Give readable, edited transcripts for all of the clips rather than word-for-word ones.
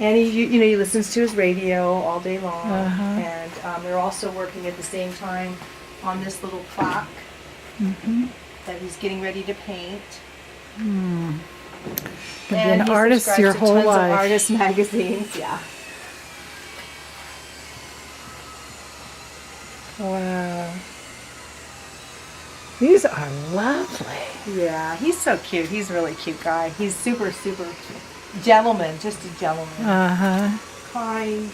And he listens to his radio all day long. And they're also working at the same time on this little plaque that he's getting ready to paint. You've been And an he artist subscribes your to whole tons of life. artist magazines, yeah. Wow. These are lovely. Yeah, he's so cute. He's a really cute guy. He's super, super gentleman, just a gentleman. Kind,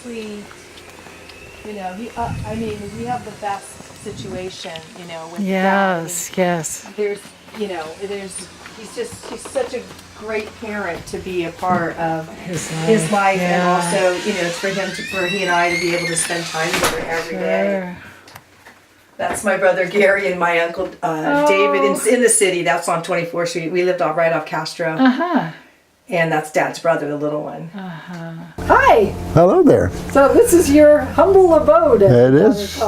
sweet. You know, we have the best situation, with Yes, yes. he's such a great parent to be a part of His life, yeah. and also, for he and I to be able to spend time together every day. That's my brother Gary and my uncle David in the city. That's on 24th Street. We lived right off Castro. And that's Dad's brother, the little one. Hi. Hello there. So this is your humble abode. It is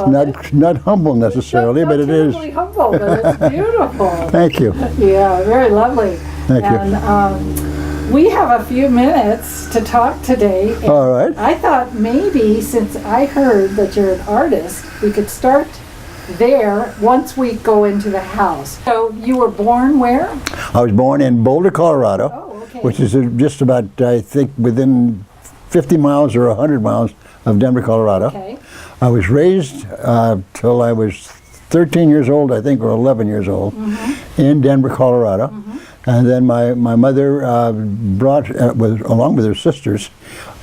not humble necessarily, but it is. Not humble, but it's beautiful. Thank you. Yeah, very lovely. Thank you. And we have a few minutes to talk today. And All right. I thought maybe since I heard that you're an artist, we could start there once we go into the house. So you were born where? I was born in Boulder, Colorado, which is just about, I think, within 50 miles or 100 miles of Denver, Colorado. Okay. I was raised till I was 13 years old, I think, or 11 years old, in Denver, Colorado. And then my mother along with her sisters,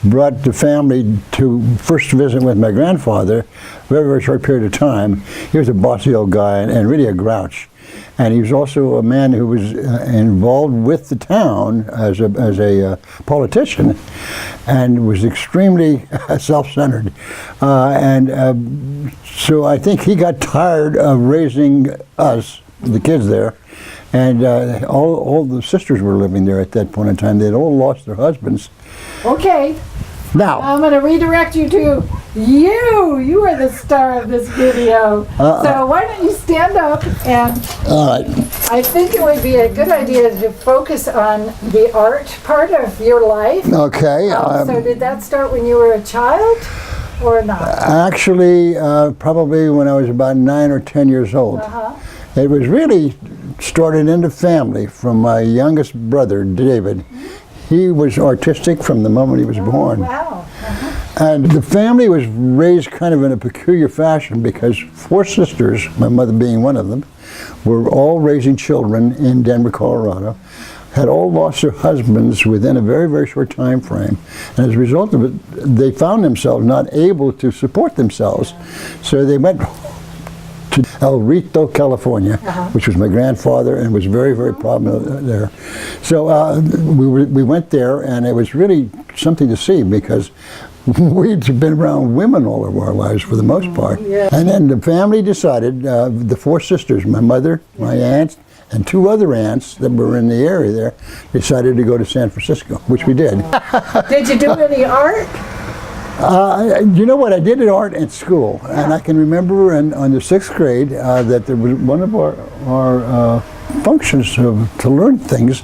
brought the family to first visit with my grandfather, very, very short period of time. He was a bossy old guy and really a grouch. And he was also a man who was involved with the town as a politician, and was extremely self-centered. So I think he got tired of raising us, the kids there, and all the sisters were living there at that point in time. They'd all lost their husbands. Okay. Now, I'm going to redirect you to you. You are the star of this video. So why don't you stand up, and all right. I think it would be a good idea to focus on the art part of your life. Okay. So did that start when you were a child or not? Actually, probably when I was about 9 or 10 years old. It was really started in the family from my youngest brother, David. He was artistic from the moment he was born. Wow. And the family was raised kind of in a peculiar fashion because 4 sisters, my mother being one of them, were all raising children in Denver, Colorado, had all lost their husbands within a very, very short time frame. And as a result of it, they found themselves not able to support themselves. So they went to El Rito, California, which was my grandfather, and was very, very prominent there. So we went there, and it was really something to see because we'd been around women all of our lives for the most part. And then the family decided, the 4 sisters, my mother, my aunt, and 2 other aunts that were in the area there, decided to go to San Francisco, which we did. Did you do any art? You know what? I did art at school, and I can remember on the 6th grade that there was one of our functions to learn things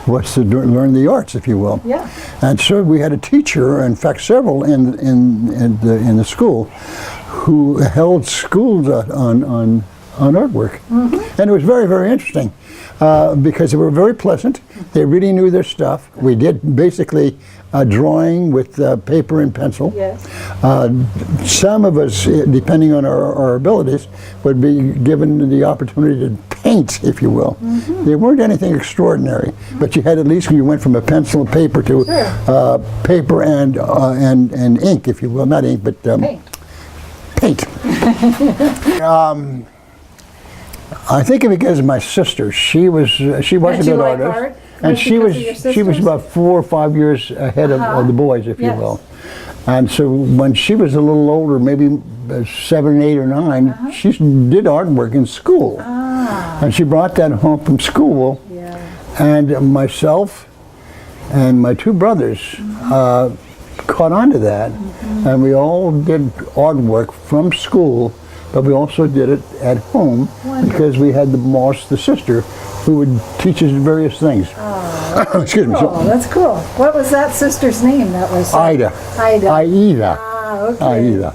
was to learn the arts, if you will. Yeah. And so we had a teacher, in fact, several in the school, who held schools on artwork, and it was very, very interesting because they were very pleasant. They really knew their stuff. We did basically drawing with paper and pencil. Yes. Some of us, depending on our abilities, would be given the opportunity to paint, if you will. They weren't anything extraordinary, but you had at least, you went from a pencil and paper to paper and ink, if you will. Not ink, but paint. I think because of my sister, she wasn't a good artist. Art? And she was about 4 or 5 years ahead of the boys, if you will. And so when she was a little older, maybe 7, 8, or 9, she did artwork in school. And she brought that home from school. And myself and my 2 brothers caught on to that. And we all did artwork from school, but we also did it at home because we had the sister, who would teach us various things. Excuse me. Oh, that's cool. What was that sister's name? That was Ida. Ida. Aida. Ah, okay. Aida.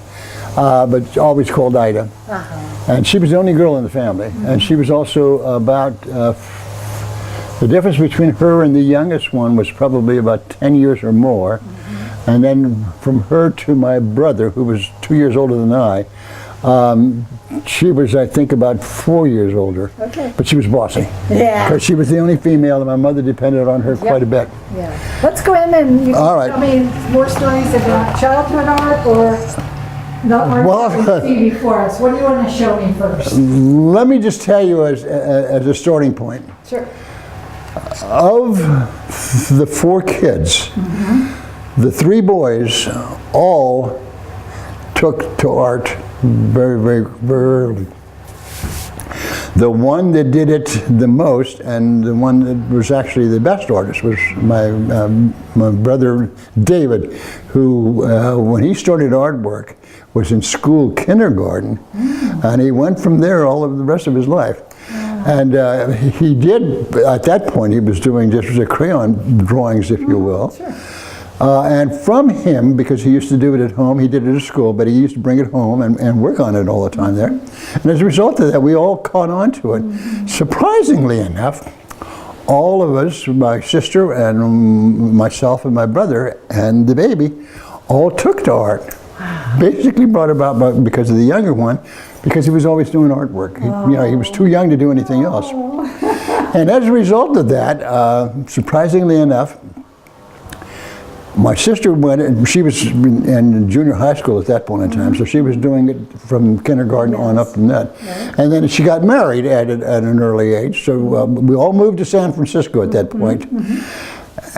But always called Ida. And she was the only girl in the family. And she was also about, the difference between her and the youngest one was probably about 10 years or more. And then from her to my brother, who was 2 years older than I, she was, I think, about 4 years older. Okay. But she was bossy. Yeah. Because she was the only female, and my mother depended on her quite a bit. Yeah. Let's go in and you can All right. tell me more stories about childhood art or the art Well, that we see before us. What do you want to show me first? Let me just tell you as a starting point. Sure. Of the 4 kids, the 3 boys all took to art very, very, very early. The one that did it the most, and the one that was actually the best artist, was my brother David, who, when he started artwork, was in school kindergarten, and he went from there all of the rest of his life. And he did, at that point, he was doing just the crayon drawings, if you will. Sure. And from him, because he used to do it at home, he did it at school, but he used to bring it home and work on it all the time there. And as a result of that, we all caught on to it. Surprisingly enough, all of us, my sister and myself and my brother and the baby, all took to art. Basically brought about because of the younger one, because he was always doing artwork. He was too young to do anything else. And as a result of that, surprisingly enough, my sister went, and she was in junior high school at that point in time, so she was doing it from kindergarten on up from that. Right. And then she got married at an early age, so we all moved to San Francisco at that point.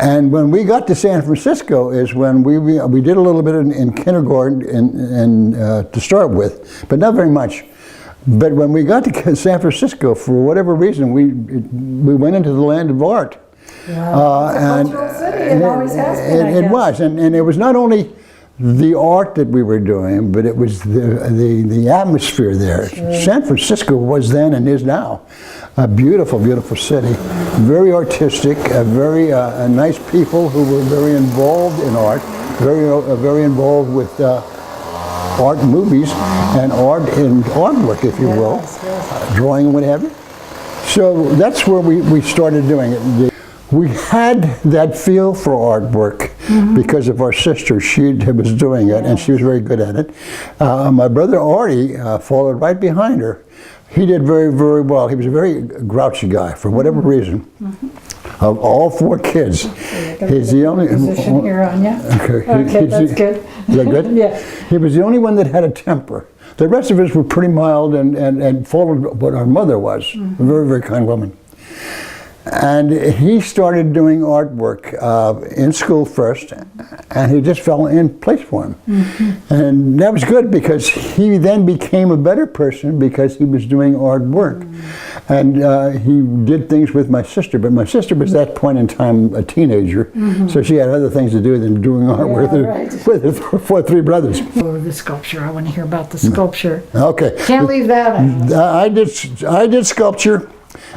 And when we got to San Francisco is when we did a little bit in kindergarten to start with, but not very much. But when we got to San Francisco, for whatever reason, we went into the land of art. Wow. It's a cultural city. It always has been, I It guess. was, and it was not only the art that we were doing, but it was the atmosphere there. Sure. San Francisco was then and is now a beautiful, beautiful city. Very artistic, very nice people who were very involved in art, very involved with art movies and art and artwork, if you will, drawing and what have you. So that's where we started doing it. We had that feel for artwork because of our sister. She was doing it, and she was very good at it. My brother Artie followed right behind her. He did very, very well. He was a very grouchy guy, for whatever reason. Of all 4 kids, he's the only... Position here on you. Okay, that's good. Is that good? Yeah. He was the only one that had a temper. The rest of us were pretty mild and followed what our mother was. A very, very kind woman. And he started doing artwork in school first, and he just fell in place for him. And that was good because he then became a better person because he was doing artwork. And he did things with my sister, but my sister was at that point in time a teenager, so she had other things to do than doing artwork with her 3 brothers. Oh, the sculpture. I want to hear about the sculpture. Okay. Can't leave that out. I did sculpture,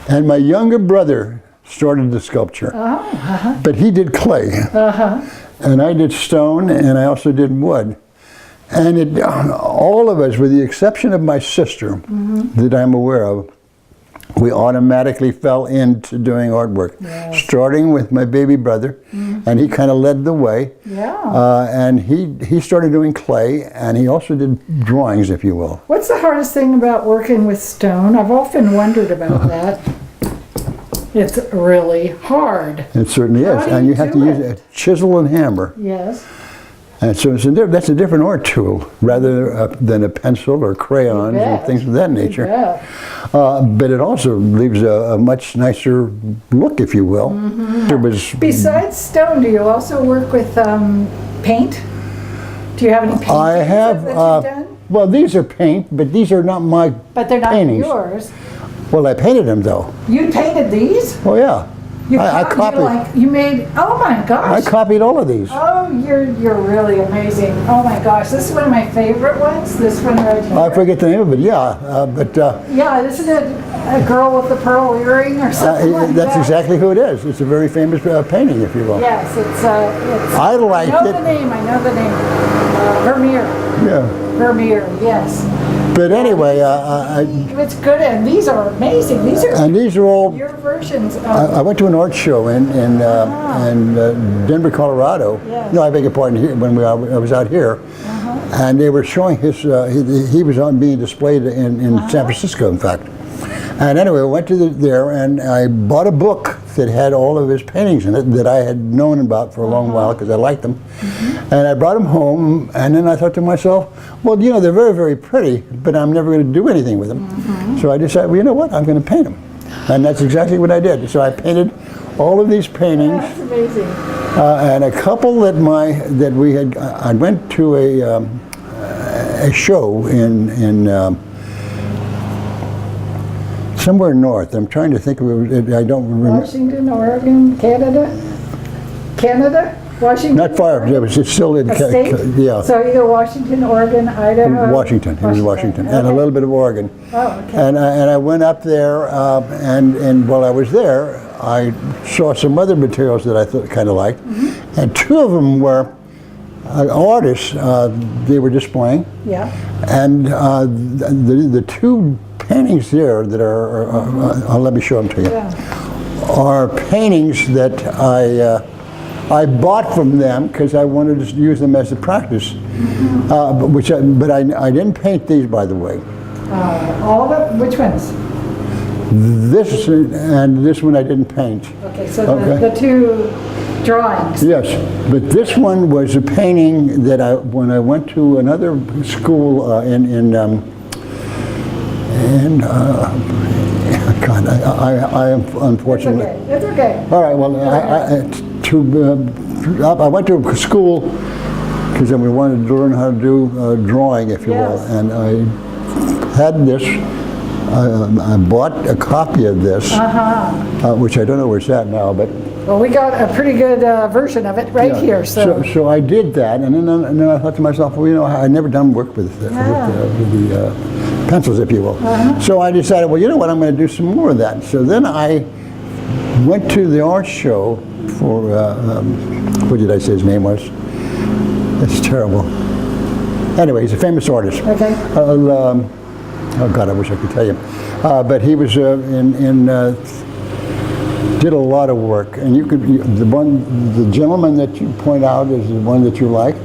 and my younger brother started the sculpture. But he did clay. And I did stone, and I also did wood. And all of us, with the exception of my sister, that I'm aware of, we automatically fell into doing artwork. Yes. Starting with my baby brother, and he kind of led the way. Yeah. And he started doing clay, and he also did drawings, if you will. What's the hardest thing about working with stone? I've often wondered about that. It's really hard. It certainly is, and you have to use a chisel and hammer. Yes. And so that's a different art tool rather than a pencil or crayons and things of that nature. But it also leaves a much nicer look, if you will. Besides stone, do you also work with paint? Do you have any paintings that you've done? Well, these are paint, but these are not my But they're not paintings. yours. Well, I painted them though. You painted these? Oh yeah. I copied. You made. Oh my gosh. I copied all of these. Oh, you're really amazing. Oh my gosh, this is one of my favorite ones. This one right here. I forget the name of it. Yeah, Yeah, isn't it a girl with the pearl earring or something like that's that? exactly who it is. It's a very famous painting, if you will. Yes, it's. I liked I know it. the name. I know the name. Vermeer. Yeah. Vermeer. Yes. But anyway, It's good, and these are amazing. These are and these are all. your versions of. I went to an art show in Denver, Colorado. Yes. No, I beg your pardon. When I was out here, and they were showing his. He was on being displayed in San Francisco, in fact. And anyway, I went to there and I bought a book that had all of his paintings in it that I had known about for a long while because I liked them. And I brought them home, and then I thought to myself, well, you know, they're very, very pretty, but I'm never going to do anything with them. So I decided, well, you know what, I'm going to paint them. And that's exactly what I did. So I painted all of these paintings. That's amazing. And a couple that we had. I went to a show in somewhere north. I'm trying to think of it. I don't remember. Washington, Oregon, Canada, Washington. Not far. It was still in. A state? Yeah. So either Washington, Oregon, Idaho. Washington. It was Washington, and a Okay. little bit of Oregon. Oh, okay. And I went up there, and while I was there, I saw some other materials that I kind of liked, and two of them were artists. They were displaying, Yeah. and the two paintings there that are, let me show them to you, Yeah. are paintings that I bought from them because I wanted to use them as a practice. But I didn't paint these, by the way. All of them? Which ones? This and this one I didn't paint. Okay, so Okay. The two drawings. Yes, but this one was a painting that when I went to another school God, I am It's unfortunately. okay. It's okay. All right. Well, I went to a school because we wanted to learn how to do drawing, if you will, Yes. and I had this. I bought a copy of this, which I don't know where it's at now, but. Well, we got a pretty good version of it right Yeah. here. So I did that, and then I thought to myself, well, you know, I never done work with the pencils, if you will. So I decided, well, you know what, I'm going to do some more of that. So then I went to the art show for, what did I say his name was? It's terrible. Anyway, he's a famous artist. Okay. Oh God, I wish I could tell you. But he was did a lot of work, and the gentleman that you point out is the one that you like.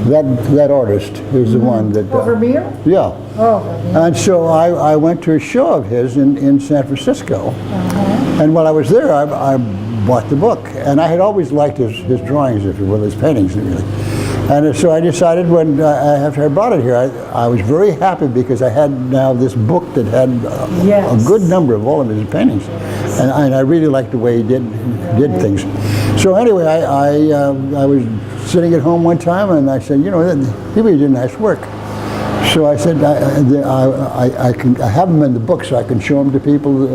That artist is the one that. Vermeer? Yeah. Oh, Vermeer. And so I went to a show of his in San Francisco, and while I was there, I bought the book, and I had always liked his drawings, if you will, his paintings, really. And so I decided after I brought it here, I was very happy because I had now this book that had a good number of all of his paintings, and I really liked the way he did things. So anyway, I was sitting at home one time and I said, you know, he really did nice work. So I said, I have them in the book so I can show them to people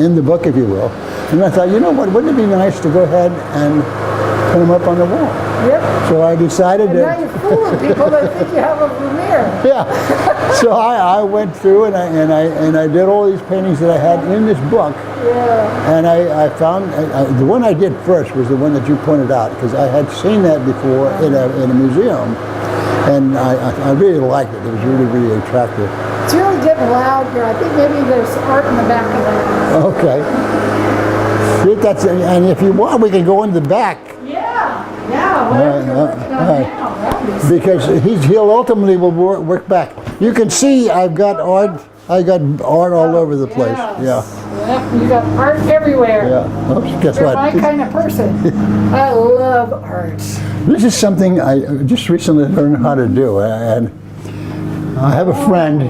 in the book, if you will. And I thought, you know what, wouldn't it be nice to go ahead and put them up on the wall? Yep. So I decided And now you're fooling people that think you have a Vermeer. Yeah. So I went through and I did all these paintings that I had in this book. Yeah. And I found the one I did first was the one that you pointed out because I had seen that before in a museum, and I really liked it. It was really, really attractive. It's really getting loud here. I think maybe there's art in the back of that. Okay. And if you want, we can go in the back. Yeah, whatever you're working on right. now. That'd be Because he'll ultimately will work back. You can see I've got art. I got art all over the place. Yes. Yep, you got art everywhere. Yeah. Oops, guess You're what? my kind of person. I love art. This is something I just recently learned how to do, and I have a friend,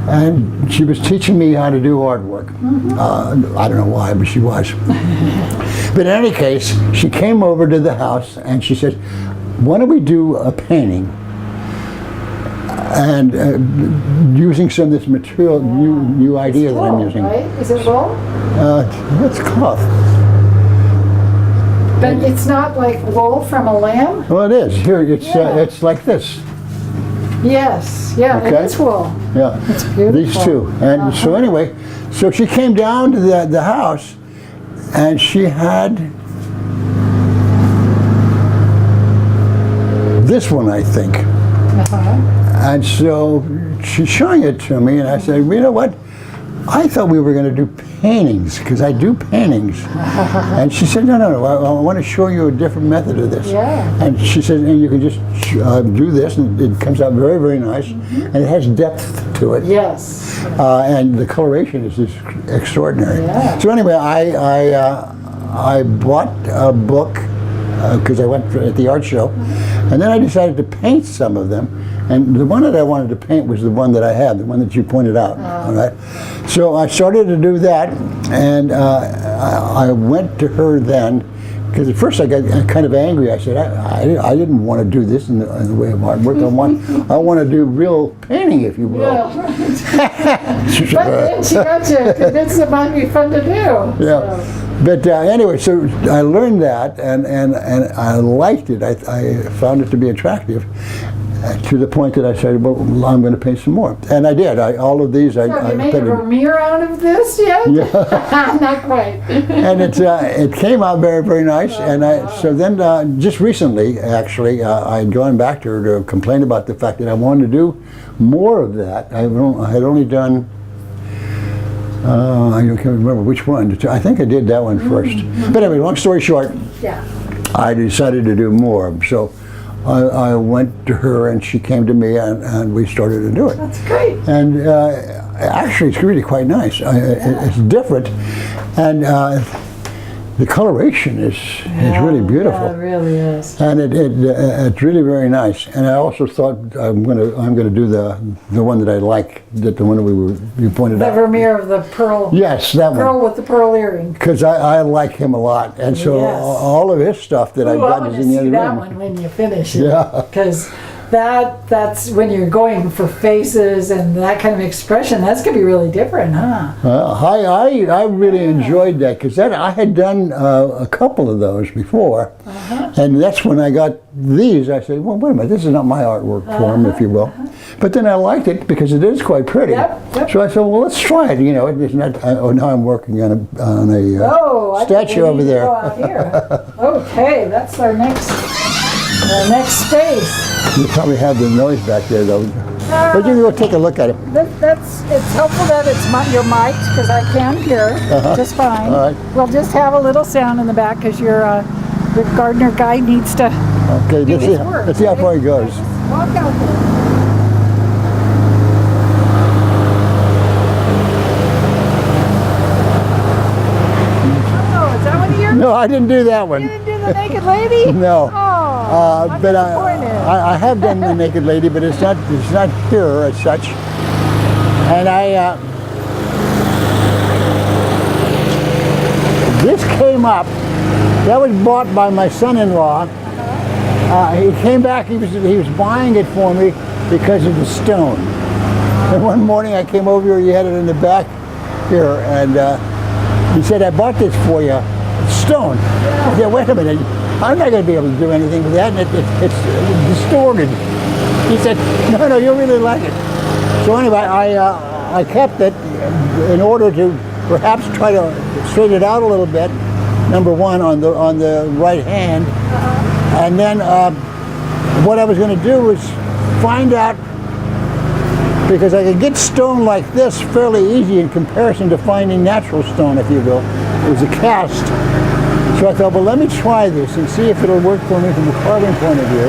and she was teaching me how to do artwork. I don't know why, but she was. But in any case, she came over to the house and she said, why don't we do a painting? And using some of this material, new idea that I'm using. Right? Is it wool? It's cloth. But it's not like wool from a lamb? Well, it is. Here, Yeah. it's like this. Yes, yeah, Okay. it is wool. Yeah. It's beautiful. These two. And so anyway, so she came down to the house, and she had this one, I think. And so she's showing it to me, and I said, you know what? I thought we were going to do paintings, because I do paintings. And she said, no, I want to show you a different method of this. Yeah. And she said, and you can just do this, and it comes out very, very nice, and it has depth to it. Yes. And the coloration is just extraordinary. Yeah. So anyway, I bought a book because I went at the art show, and then I decided to paint some of them. And the one that I wanted to paint was the one that I had, the one that you pointed out. All right. So I started to do that, and I went to her then, because at first I got kind of angry. I said, I didn't want to do this in the way of artwork. I want to do real painting, if you will. Yeah. But then she got you convinced it might be fun to do. Yeah. So. But anyway, so I learned that, and I liked it. I found it to be attractive, to the point that I said, well, I'm going to paint some more. And I did. All of these, So you made a painted. Vermeer out of this yet? Yeah. Not quite. And it came out very, very nice. And so then just recently, actually, I had gone back to her to complain about the fact that I wanted to do more of that. I had only done, I can't remember which one. I think I did that one first. But anyway, long story short, Yeah. I decided to do more. So I went to her, and she came to me, and we started to do it. That's great. And actually, it's really quite nice. It's different, and the coloration is really beautiful. Yeah, it really is. And it's really very nice. And I also thought I'm gonna do the one that I like, the one that you pointed The out. Vermeer of the pearl. Yes, that Girl one. with the pearl earring. Because I like him a lot, and so Yes. all of his stuff that I've Ooh, I got want is to in the see other that room. one when you finish it. Yeah. Because that's when you're going for faces and that kind of expression. That's gonna be really different, huh? I really enjoyed that, because I had done a couple of those before, and that's when I got these. I said, well, wait a minute, this is not my artwork form, if you will. But then I liked it because it is quite pretty. Yep. So I said, well, let's try it. You know, it's not. Now I'm working on a Oh, I think statue we over need to there. go out here. Okay, that's our next space. You probably have the noise back there, though. But you can go take a look at it. It's helpful that you're mic'd because I can hear just fine. All right. We'll just have a little sound in the back because your gardener guy needs to Okay, do let's his see, work. let's see how far he goes. Walk out there. Oh, is that one of yours? No, I didn't do that You one. didn't do the naked lady? No. Oh, I'm But disappointed. I have done the Naked Lady, but it's not here as such. And this came up. That was bought by my son-in-law. He came back. He was buying it for me because of the stone. And one morning I came over here. He had it in the back here, and he said, "I bought this for you. It's stone." I said, "Wait a minute. I'm not going to be able to do anything with that, and it's distorted." He said, "No, you'll really like it." So anyway, I kept it in order to perhaps try to straighten it out a little bit. Number one, on the right hand, and then what I was going to do was find out, because I could get stone like this fairly easy in comparison to finding natural stone, if you will. It was a cast. So I thought, well, let me try this and see if it'll work for me from a carving point of view.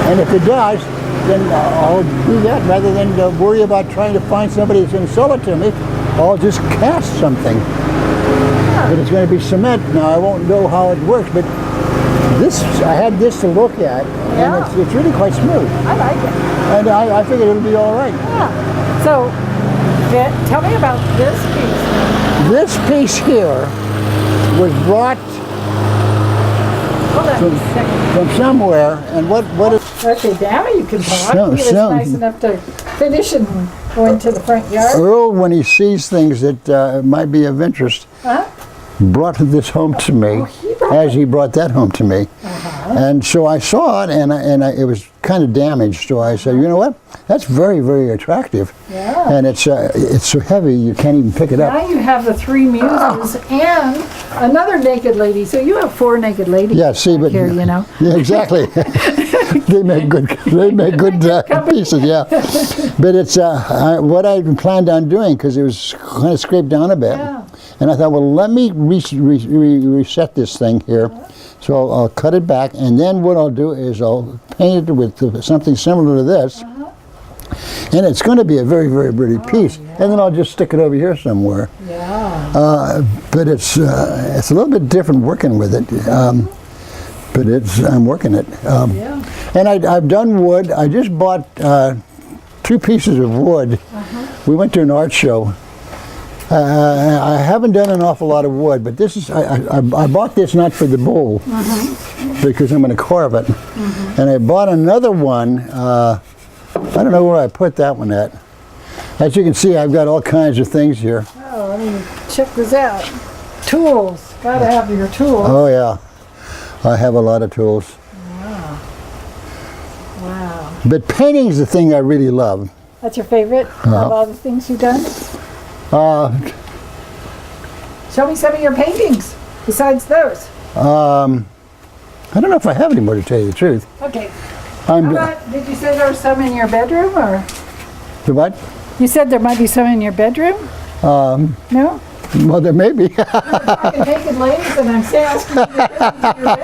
And if it does, then I'll do that rather than worry about trying to find somebody that's going to sell it to me. I'll just cast something. But it's going to be cement. Now, I won't know how it works, but I had this to look at, and it's really quite smooth. I like it. And I figured it'll be all right. Yeah. So, tell me about this piece. This piece here was brought Hold on a second. from somewhere, and what is... Okay, now you can talk. So- He was so- nice enough to finish and go into the front yard. Earl, when he sees things that might be of interest, Huh? brought this home to me. He brought as he brought that home to me. And so I saw it, and it was kind of damaged. So I said, you know what? That's very, very attractive. Yeah. And it's so heavy you can't even pick it up. Now you have the three muses and another naked lady. So you have 4 naked ladies. Yeah, see, back but here, you know. yeah, exactly. they make good pieces, yeah. But it's what I planned on doing because it was kind of scraped down a bit. Yeah. And I thought, well, let me reset this thing here. So I'll cut it back, and then what I'll do is I'll paint it with something similar to this. And it's going to be a very, very pretty piece. And then I'll just stick it over here somewhere. Yeah. But it's a little bit different working with it. But I'm working it. Yeah. And I've done wood. I just bought 2 pieces of wood. We went to an art show. I haven't done an awful lot of wood, but this is I bought this not for the bowl because I'm going to carve it. And I bought another one. I don't know where I put that one at. As you can see, I've got all kinds of things here. Oh, let me check this out. Tools. Gotta have your tools. Oh yeah, I have a lot of tools. Wow. Wow. But painting's the thing I really love. That's your favorite of all the things you've done? Show me some of your paintings besides those. I don't know if I have any more to tell you the truth. Okay. How about, did you say there were some in your bedroom, or? The what? You said there might be some in your bedroom? No? Well, there may be. You're talking naked ladies, and I'm asking you to your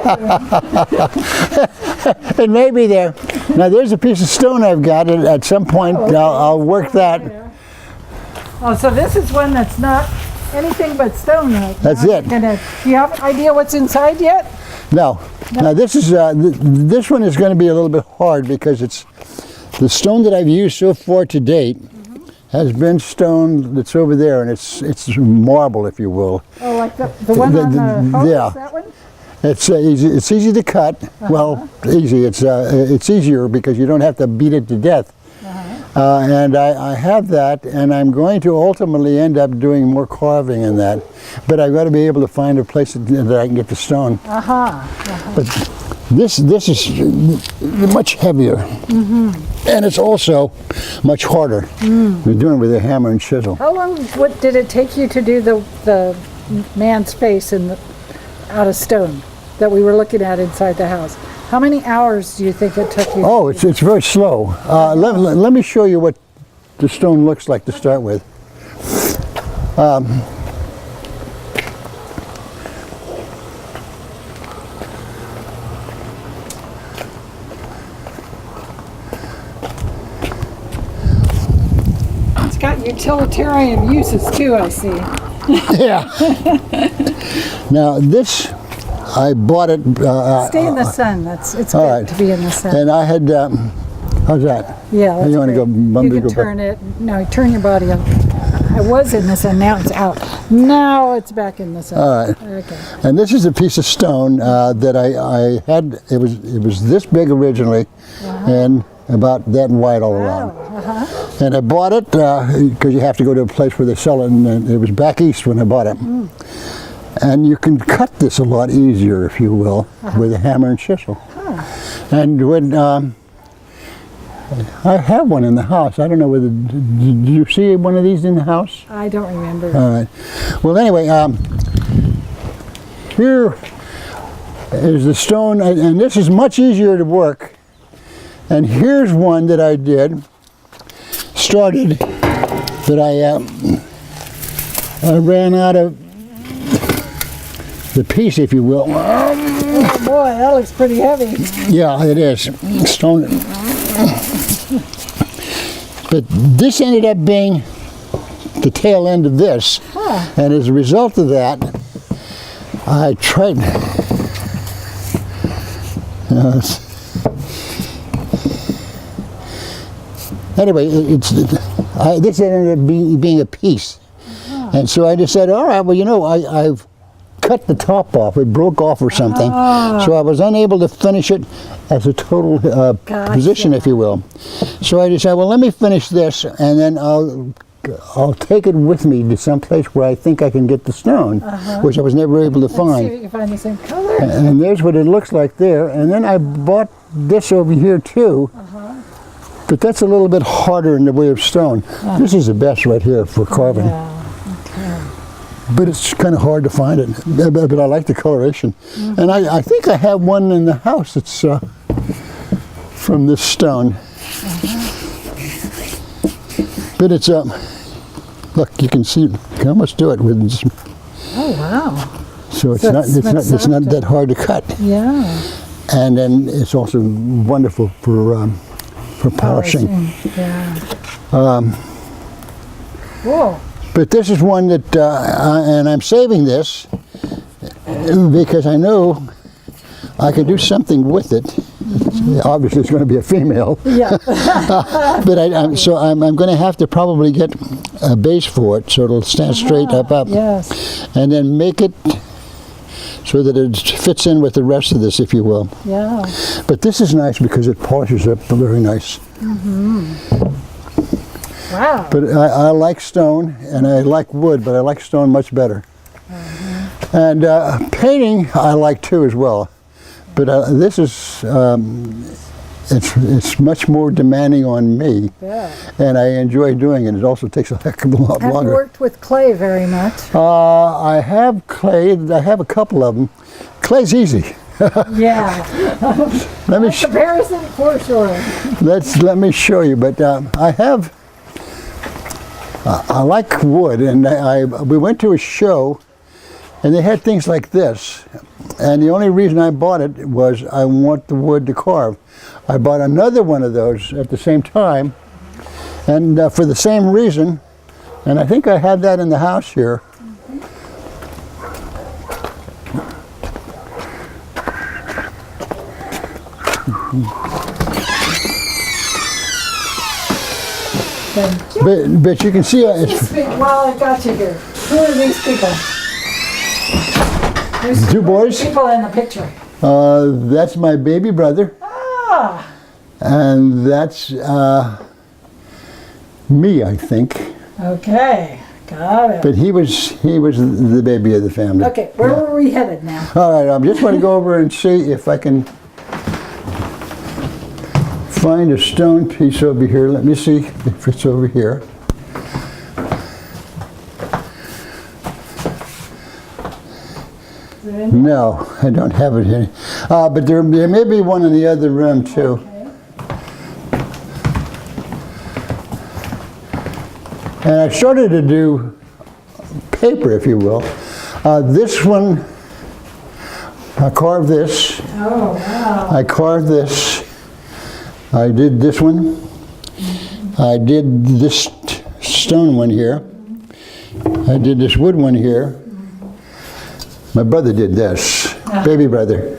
bedroom. It may be there. Now, there's a piece of stone I've got. At some point, okay. I'll work that. Oh, so this is one that's not anything but stone right That's now. it. Do you have an idea what's inside yet? No. Now, this is this one is going to be a little bit hard because it's the stone that I've used so far to date has been stone that's over there, and it's marble, if you will. Oh, like the one on the photos, yeah. that one? It's easy. It's easy to cut. Well, easy. It's easier because you don't have to beat it to death. And I have that, and I'm going to ultimately end up doing more carving in that. But I've got to be able to find a place that I can get the stone. But this is much heavier, and it's also much harder. We're doing it with a hammer and chisel. How long did it take you to do the man's face out of stone that we were looking at inside the house? How many hours do you think it took you? Oh, it's very slow. Let me show you what the stone looks like to start with. It's got utilitarian uses too, I see. Yeah. Now this, I bought it. Stay in the sun. It's good right. to be in the sun. And I had. How's that? Yeah, that's You want to go? great. You can turn it. No, turn your body up. I was in the sun. Now it's out. Now it's back in the sun. All right. Okay. And this is a piece of stone that I had. It was this big originally, and about that wide all around. And I bought it because you have to go to a place where they sell it, and it was back east when I bought it. And you can cut this a lot easier, if you will, with a hammer and chisel. And when I have one in the house, I don't know whether did you see one of these in the house? I don't remember. All right. Well, anyway, here is the stone, and this is much easier to work. And here's one that I did, started, that I ran out of the piece, if you will. Oh boy, that looks pretty heavy. Yeah, it is. Stone. But this ended up being the tail end of this. And as a result of that, I tried. Anyway, this ended up being a piece. And so I just said, all right, well, you know, I've cut the top off. It broke off or something. So I was unable to finish it as a total position, if you will. So I decided, well, let me finish this, and then I'll I'll take it with me to some place where I think I can get the stone, which I was never able to Let's see if find. you can find the same color. And there's what it looks like there. And then I bought this over here too. But that's a little bit harder in the way of stone. This is the best right here for carving. Yeah. But it's kind of hard to find it. But I like the coloration. And I think I have one in the house that's from this stone. But it's, look, you can see, you can almost do it with this. Oh, wow. So it's So not, it's much it's not softer. that hard to cut. Yeah. And then it's also wonderful for polishing. Yeah. Whoa. But this is one that, and I'm saving this because I know I can do something with it. Obviously, it's going to be a female. Yeah. But I'm going to have to probably get a base for it so it'll stand straight up. Yes. And then make it so that it fits in with the rest of this, if you will. Yeah. But this is nice because it polishes up very nice. Wow. But I like stone and I like wood, but I like stone much better. And painting I like too as well. But this is, it's much more demanding on me. Yeah. And I enjoy doing it. It also takes a heck of a lot Have you longer. worked with clay very much? I have clay. I have a couple of them. Clay's easy. Yeah. Let me Comparison for sure. let me show you. But I have. I like wood, and we went to a show, and they had things like this. And the only reason I bought it was I want the wood to carve. I bought another one of those at the same time, and for the same reason. And I think I have that in the house here. But you can see it's Well, I got you here. Who are these people? There's two boys. people in the picture. That's my baby brother, Ah. and that's me, I think. Okay. Got it. But he was the baby of the family. Okay. Where were we headed now? All right, I'm just going to go over and see if I can find a stone piece over here. Let me see if it's over here. Is it in No, I don't have it here. But there may be one in the other room too. Okay. And I started to do paper, if you will. This one, I carved this. Oh, wow. I carved this. I did this one. I did this stone one here. I did this wood one here. My brother did this, baby brother.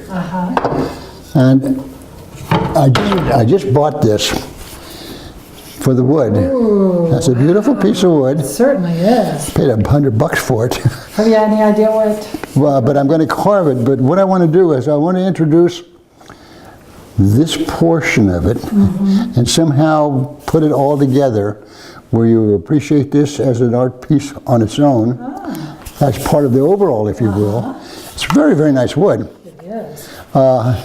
And I just bought this for the wood. That's a beautiful piece of wood. Certainly is. Paid $100 for it. Have you any idea what? Well, but I'm going to carve it. But what I want to do is I want to introduce this portion of it and somehow put it all together where you appreciate this as an art piece on its own. As part of the overall, if you will. It's very, very nice wood. It is. But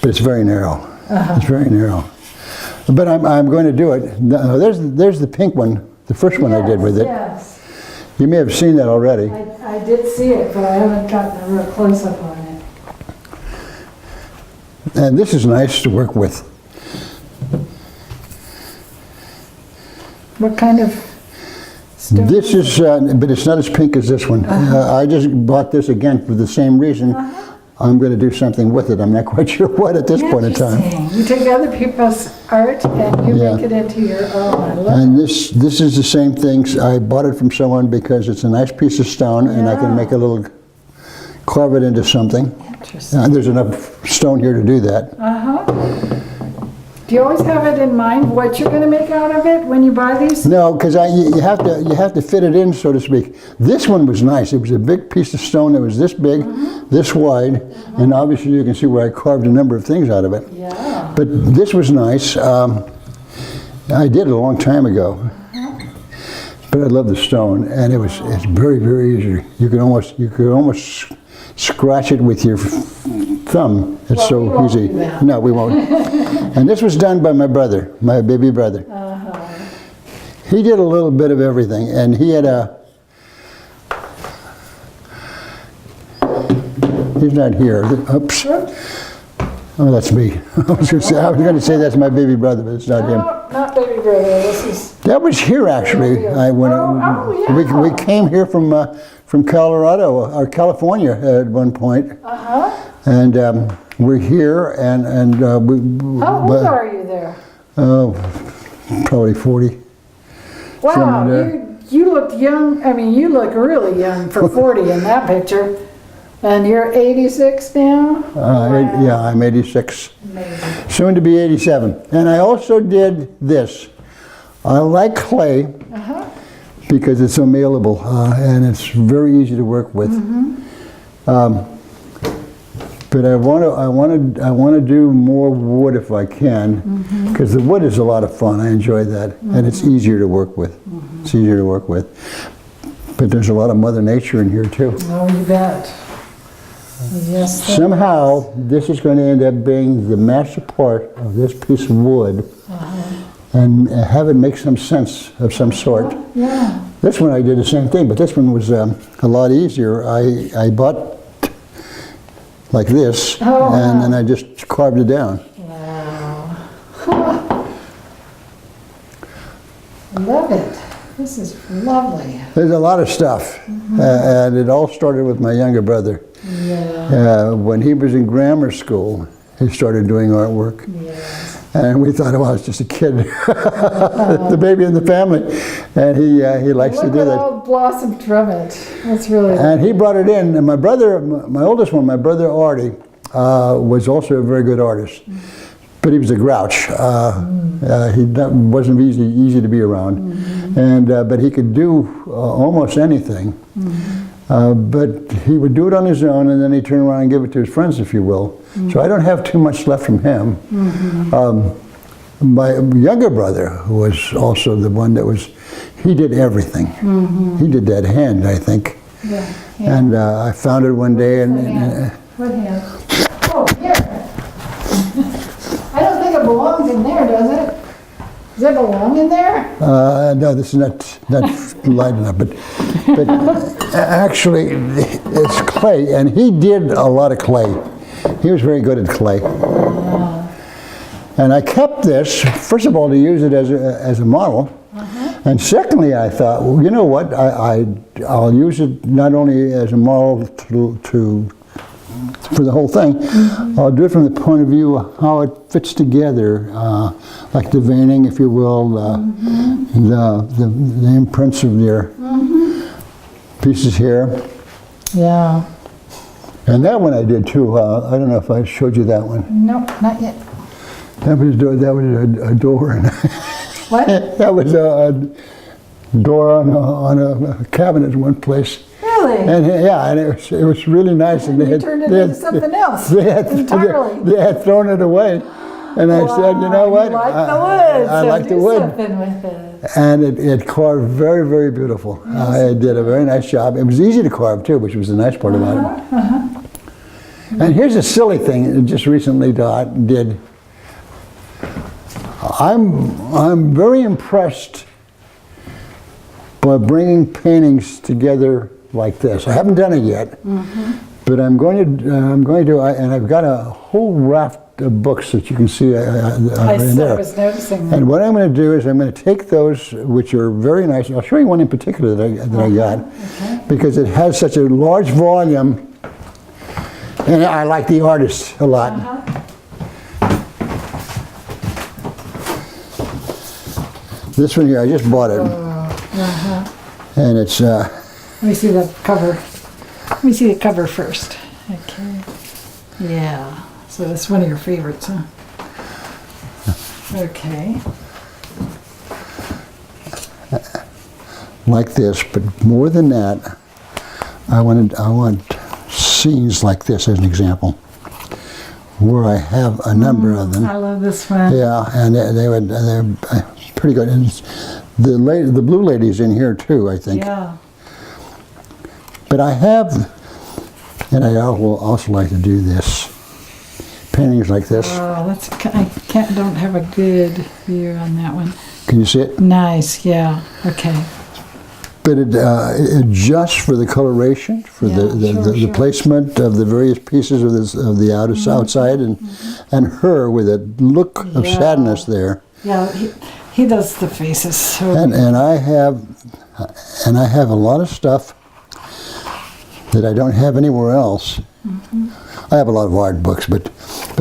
it's very narrow. It's very narrow. But I'm going to do it. Now, there's the pink one, the first one I did with it. Yes. You may have seen that already. I did see it, but I haven't gotten a real close-up on it. And this is nice to work with. What kind of stone? This is, but it's not as pink as this one. I just bought this again for the same reason. I'm going to do something with it. I'm not quite sure what at this point in time. Interesting. You take other people's art and you Yeah. make it into your own. I love And this is the same thing. I bought it from someone because it's a nice piece of stone and I can make a little, carve it into something. it. Interesting. There's enough stone here to do that. Do you always have it in mind what you're going to make out of it when you buy these? No, because you have to fit it in, so to speak. This one was nice. It was a big piece of stone that was this big, this wide, and obviously you can see where I carved a number of things out of it. Yeah. But this was nice. I did it a long time ago. But I love the stone, and it's very, very easy. You could almost scratch it with your thumb. It's Well, we so won't easy. do that. No, we won't. And this was done by my brother, my baby brother. He did a little bit of everything, and he had a. He's not here. Oops. Oh, that's me. I was going to say that's my baby brother, but it's not him. No, not baby brother. This is. That was here actually. Yeah. We came here from Colorado or California at one point, and we're here and we. How old are you there? Oh, probably 40. Wow, Somewhere you look young. I mean, you look really young for 40 in that picture. And you're 86 now? Yeah, I'm 86. Amazing. Soon to be 87. And I also did this. I like clay because it's so malleable and it's very easy to work with. But I want to do more wood if I can, because the wood is a lot of fun. I enjoy that, and it's easier to work with. It's easier to work with. But there's a lot of Mother Nature in here too. Oh, you bet. Yes. Somehow, this is going to end up being the master part of this piece of wood, and have it make some sense of some sort. Yeah. This one I did the same thing, but this one was a lot easier. I bought like this, and then I just carved it down. Wow. Love it. This is lovely. There's a lot of stuff, and it all started with my younger brother. Yeah. When he was in grammar school, he started doing artwork. Yes. And we thought, well, it's just a kid, the baby in the family. And he likes to Look do what that. all blossomed from it. That's really. And he brought it in. And my brother, my oldest one, my brother Artie, was also a very good artist. But he was a grouch. He wasn't easy to be around. And but he could do almost anything. But he would do it on his own, and then he'd turn around and give it to his friends, if you will. So I don't have too much left from him. My younger brother was also the one that he did everything. He did that hand, I think. Yeah. And I found it one day, and What hand? Oh, here. I don't think it belongs in there, does it? Does it belong in there? no, this is not light enough, but actually it's clay, and he did a lot of clay. He was very good at clay. And I kept this, first of all, to use it as a model, and secondly, I thought, well, you know what, I'll use it not only as a model for the whole thing, I'll do it from the point of view of how it fits together, like the veining, if you will, the imprints of their pieces here. Yeah. And that one I did too. I don't know if I showed you that one. No, not yet. That was a door. And What? that was a door on a cabinet in one place. Really? And and it was really nice. And You turned it into something else entirely. They had thrown it away, and I said, you know what? You like the wood. I so like the do wood. something with it. And it carved very, very beautiful. I did a very nice job. It was easy to carve too, which was the nice part about it. And here's a silly thing that just recently did. I'm very impressed by bringing paintings together like this. I haven't done it yet, but I'm going to, and I've got a whole raft of books that you can see in there. I was noticing that. And what I'm going to do is I'm going to take those, which are very nice. I'll show you one in particular that I got, because it has such a large volume, and I like the artist a lot. This one here, I just bought it, and it's. Let me see the cover. Let me see the cover first. Okay. Yeah. So that's one of your favorites, huh? Okay. Like this, but more than that, I want scenes like this as an example, where I have a number of them. I love this one. Yeah, and they're pretty good. And the blue lady's in here too, I think. Yeah. But I have, and I will also like to do this. Paintings like this. Oh, don't have a good view on that one. Can you see it? Nice, yeah, okay. But it adjusts for the coloration, for Yeah, the sure. placement of the various pieces of the outside, and her with a look of Yeah. sadness there. Yeah, he does the faces so And I have a lot of stuff that I don't have anywhere else. I have a lot of art books, but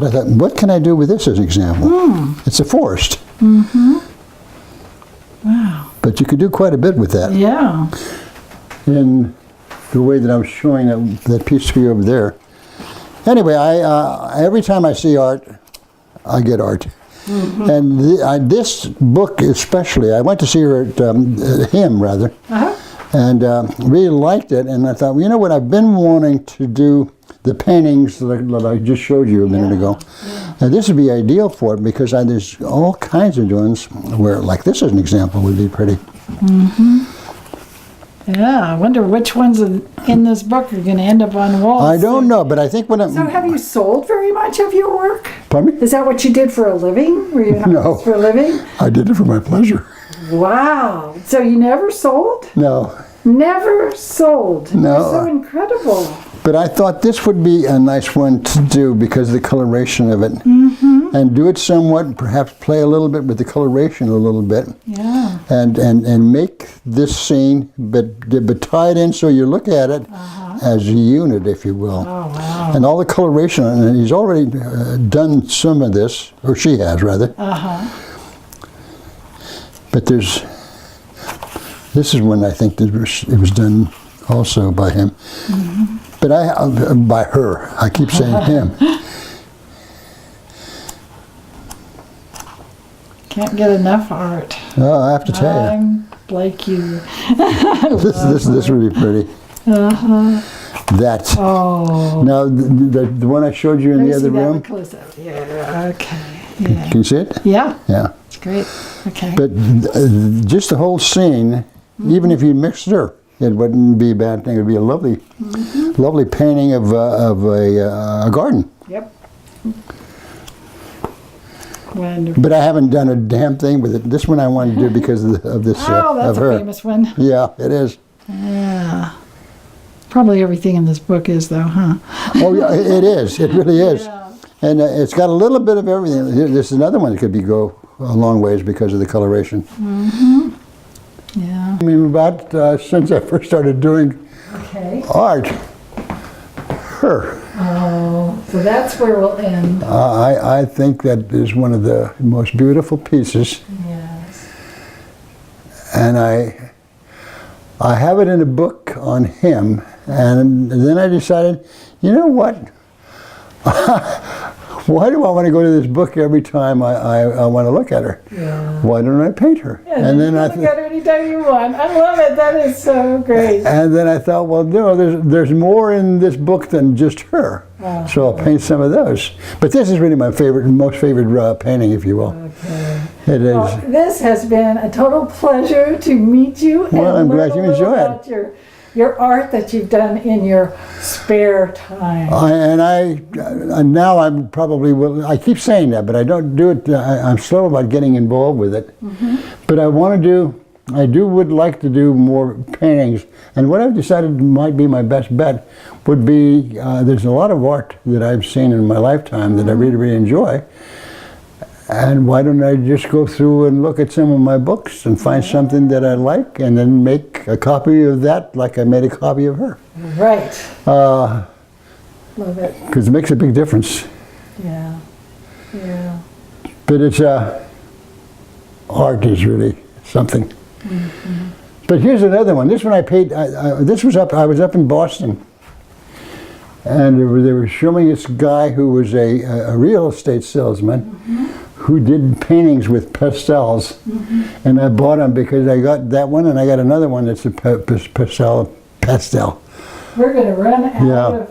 I thought, what can I do with this as an example? It's a forest. wow. But you could do quite a bit with that. Yeah. In the way that I'm showing that piece to you over there. Anyway, every time I see art, I get art. And this book especially, I went to see her at him rather, and really liked it. And I thought, well, you know what, I've been wanting to do the paintings that I just showed you a minute ago. And this would be ideal for it because there's all kinds of ones where, like this as an example, would be pretty. Yeah, I wonder which ones in this book are going to end up on walls. I don't know, but I think when So have you sold very much of your work? Pardon me? Is that what you did for a living? Were you an No. artist for a living? I did it for my pleasure. Wow. So you never sold? No. Never sold. No. You're so incredible. But I thought this would be a nice one to do because of the coloration of it. And do it somewhat, perhaps play a little bit with the coloration a little bit. Yeah. And make this scene, but tie it in so you look at it as a unit, if you will. Oh, wow. And all the coloration, and he's already done some of this, or she has rather. But this is when I think it was done also by him. But by her, I keep saying him. Can't get enough art. Oh, I have to tell you, I'm like you. this is really pretty. That. Oh. Now, the one I showed you in the other room, Close up. Yeah, okay. Yeah. can you see it? Yeah, Yeah. it's great. Okay. But just the whole scene, even if you mixed her, it wouldn't be a bad thing. It would be a lovely, lovely painting of a garden. Yep. Wonderful. But I haven't done a damn thing with it. This one I wanted to do because of this Oh, that's of a her. famous one. Yeah, it is. Yeah. Probably everything in this book is, though, huh? Oh, yeah, it is. It really is. Yeah. And it's got a little bit of everything. This is another one that could go a long ways because of the coloration. Yeah. I mean, about since I first started doing Okay. art, her. Oh, so that's where we'll end. I think that is one of the most beautiful pieces, Yes. and I have it in a book on him, and then I decided, you know what? Why do I want to go to this book every time I want to look at her? Yeah. Why don't I paint her? Yeah, And then you I can look at her anytime you want. I love it. That is so great. and then I thought, well, no, there's more in this book than just her. Wow. So I'll paint some of those. But this is really my most favorite painting, if you will. Okay. It is. Well, this has been a total pleasure to meet you. Well, I'm glad you enjoy it. about your art that you've done in your spare time. Now I'm probably will. I keep saying that, but I don't do it. I'm slow about getting involved with it. But I would like to do more paintings. And what I've decided might be my best bet would be, there's a lot of art that I've seen in my lifetime that I really, really enjoy. And why don't I just go through and look at some of my books and find something that I like and then make a copy of that like I made a copy of her. Right. Love it. Because it makes a big difference. Yeah. Yeah. But it's art is really something. But here's another one. This one I paid. I was up in Boston, and they were showing this guy who was a real estate salesman who did paintings with pastels, and I bought them because I got that one, and I got another one that's a pastel. We're going to run out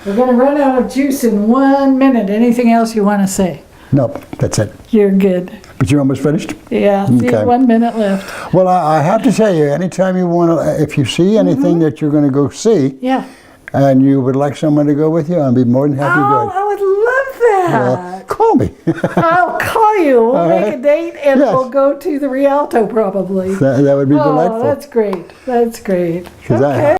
Yeah. of juice in 1 minute. Anything else you want to say? Nope, that's it. You're good. But you're almost finished? Yeah, see, Okay. 1 minute left. Well, I have to tell you, anytime you want to, if you see anything that you're going to go see, Yeah. and you would like someone to go with you, I'd be more than happy to do Oh, it. I would love that. Well, call me. I'll call you. We'll make right. a date and Yes. we'll go to the Rialto probably. that would be Oh, delightful. that's great. That's great. 'Cause I- Okay.